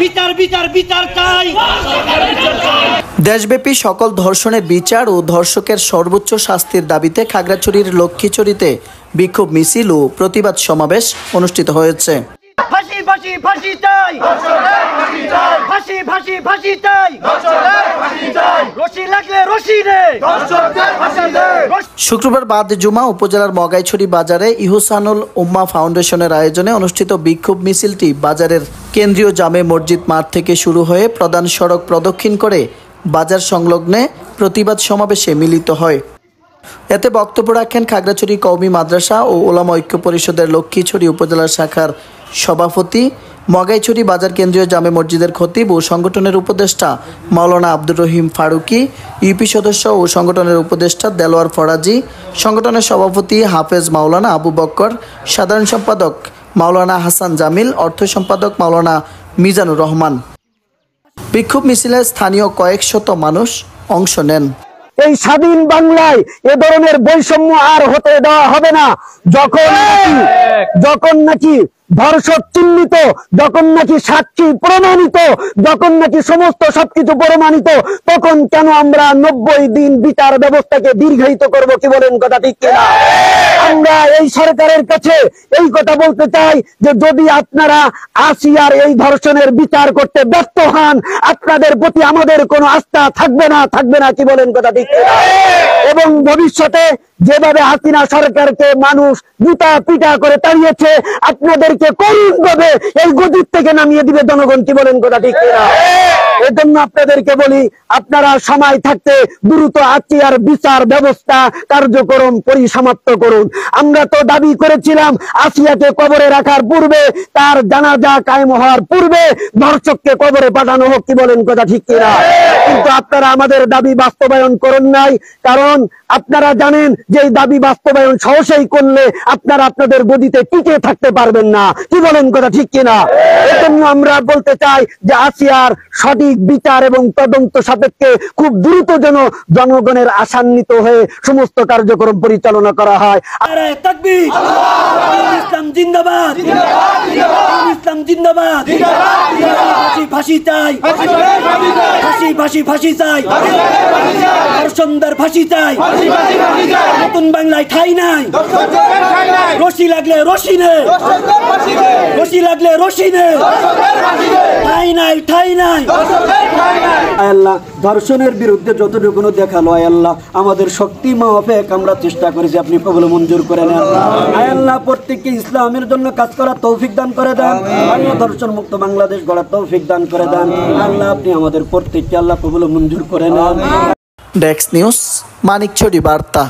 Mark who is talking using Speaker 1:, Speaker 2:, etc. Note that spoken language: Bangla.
Speaker 1: বিচার বিচার বিচার চাই।
Speaker 2: দেশব্যাপী সকল ধর্ষণের বিচার ও ধর্ষকের সর্বোচ্চ শাস্তির দাবিতে খাগড়াছড়ির লক্ষ্মীছড়িতে বিক্ষোভ মিছিল ও প্রতিবাদ সমাবেশ অনুষ্ঠিত হয়েছে।
Speaker 1: ফাঁসি ফাঁসি ফাঁসি চাই, ফাঁসি ফাঁসি ফাঁসি চাই, রশি লাগলে রশি রে।
Speaker 2: শুক্রবার বাদ জুমা উপজেলার মগাইছড়ি বাজারে ইহসানুল উম্মাহ ফাউন্ডেশনের আয়োজনে অনুষ্ঠিত বিক্ষোভ মিছিলটি বাজারের কেন্দ্রীয় জামে মসজিদ মাঠ থেকে শুরু হয়ে প্রধান সড়ক প্রদক্ষিণ করে বাজার সংলগ্নে প্রতিবাদ সমাবেশে মিলিত হয়। এতে বক্তব্য রাখেন খাগড়াছড়ি কওমি মাদ্রাসা ও ওলামা ঐক্য পরিষদের লক্ষ্মীছড়ি উপজেলা শাখার সভাপতি, মগাইছড়ি বাজার কেন্দ্রীয় জামে মসজিদের খতিব ও সংগঠনের উপদেষ্টা মাওলানা আব্দুর রহিম ফারুকি, ইউপি সদস্য ও সংগঠনের উপদেষ্টা দেলোয়ার ফরাজি, সংগঠনের সভাপতি হাফেজ মাওলানা আবু বক্কর, সাধারণ সম্পাদক মাওলানা হাসান জামিল, অর্থ সম্পাদক মাওলানা মিজানুর রহমান। বিক্ষোভ মিছিলে স্থানীয় কয়েকশত মানুষ অংশ নেন।
Speaker 3: এই স্বাধীন বাংলায় এ ধরনের বৈষম্য আর হতে দেওয়া হবে না। যখন নাকি ধর্ষক চিহ্নিত, যখন নাকি সাক্ষী প্রমাণিত, যখন নাকি সমস্ত সবকিছু প্রমাণিত, তখন কেন আমরা 90 দিন বিচার ব্যবস্থাকে দীর্ঘায়িত করব? কি বলেন, কথা ঠিক কিনা? আমরা এই সরকারের কাছে এই কথা বলতে চাই যে যদি আপনারা আসিয়ার এই ধর্ষণের বিচার করতে ব্যর্থ হন, আপনাদের প্রতি আমাদের কোনো আস্থা থাকবে না। কি বলেন, কথা ঠিক কিনা? এবং ভবিষ্যতে যেভাবে হাসিনা সরকারকে মানুষ জুতা পিটা করে তাড়িয়েছে, আপনাদেরকে করুণভাবে এই গদির থেকে নামিয়ে দিবে জনগণ। কি বলেন, কথা ঠিক কিনা? এজন্য আপনাদেরকে বলি, আপনারা সময় থাকতে দ্রুত আসিয়ার বিচার ব্যবস্থা কার্যক্রম পরিসমাপ্ত করুন। আমরা তো দাবি করেছিলাম আসিয়াকে কবরে রাখার পূর্বে, তার জানাজা কায়েম হওয়ার পূর্বে ধর্ষককে কবরে পাঠানো হোক। কি বলেন, কথা ঠিক কিনা? কিন্তু আপনারা আমাদের দাবি বাস্তবায়ন করেন নাই, কারণ আপনারা জানেন যে এই দাবি বাস্তবায়ন সহজেই করলে আপনারা আপনাদের গদিতে টিকে থাকতে পারবেন না। কি বলেন, কথা ঠিক কিনা? এজন্য আমরা বলতে চাই যে আসিয়ার সঠিক বিচার এবং তদন্ত সাপেক্ষে খুব দ্রুত যেন জনগণের আশান্বিত হয়ে সমস্ত কার্যক্রম পরিচালনা করা হয়।
Speaker 1: তাকবীর, ইসলাম জিন্দাবাদ, ইসলাম জিন্দাবাদ। ফাঁসি চাই, ফাঁসি ফাঁসি ফাঁসি চাই, ধর্ষণদের ফাঁসি চাই। নতুন বাংলায় ঠাই নাই, রশি লাগলে রশি নে, রশি লাগলে রশি নে, ঠাই নাই, ঠাই নাই। আল্লাহ ধর্ষণের বিরুদ্ধে যতটুকু দেখালো, আল্লাহ আমাদের শক্তি মাফিক আমরা চেষ্টা করেছি, আপনি কবুল মঞ্জুর করে নেন। আল্লাহ প্রত্যেককে ইসলামের জন্য কাজ করার তৌফিক দান করে দেন। আল্লাহ ধর্ষণ মুক্ত বাংলাদেশ গড়ার তৌফিক দান করে দেন। আল্লাহ আপনি আমাদের প্রত্যেককে আল্লাহ কবুল মঞ্জুর করে নেন।
Speaker 2: ডেস্ক নিউজ, মানিকছড়ি বার্তা।